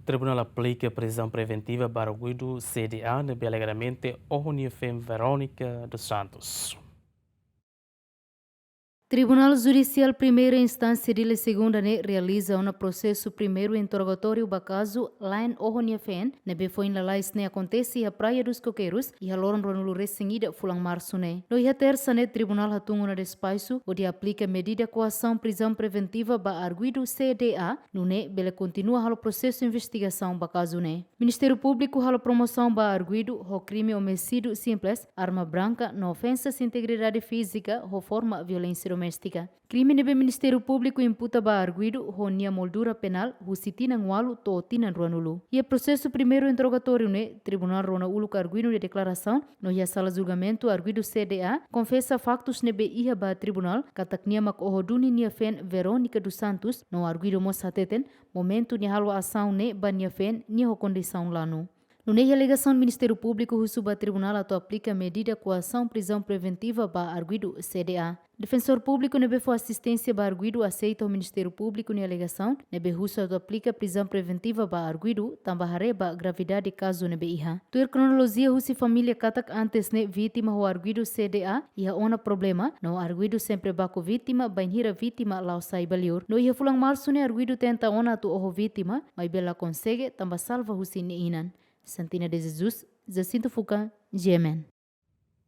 Tribunal aplica prisão preventiva para o arguido CDA, alegadamente feen Verónica dos Santos. Tribunal Judicial Primeira Instância de Segunda realiza um processo primeiro interrogatório do caso Line Ohonia Feen, nebe foi na lais acontece a Praia dos Coqueiros e a loran ronulu resseguida fulang março No ia terça Tribunal hatungo na despaço, onde aplica medida coação prisão preventiva ba arguido CDA, no bele continua halo processo de investigação ba caso Ministério Público halo promoção ba arguido ho crime homicídio simples, arma branca, no ofensas integridade física, ho forma violência doméstica. Crime nebe Ministério Público imputa ba arguido honia moldura penal husitina ngualu to tina ruanulu. E processo primeiro interrogatório Tribunal rona ulu arguido de declaração no ia sala julgamento arguido CDA confessa factos nebe iha ba tribunal kataknia mak ohoduni nia feen Verónica dos Santos no arguido mosateten momento ni halu ação ba nia feen ni ho condição lanu. No alegação do Ministério Público, o Tribunal aplica medida coação prisão preventiva para arguido CDA. Defensor Público nebe foi assistência para arguido aceita o Ministério Público na alegação, nebe russo aplica prisão preventiva para arguido, também ba gravidade caso nebe iha. Tuer cronologia husi família katak antes vítima o arguido CDA iha ona problema, no arguido sempre baco vítima, bainhira vítima lao sai baliur. No iha fulang março arguido tenta ona tu oho vítima, mas bela consegue, também salva husi inan. Santina de Jesus, Jacinto Fuca, Yemen.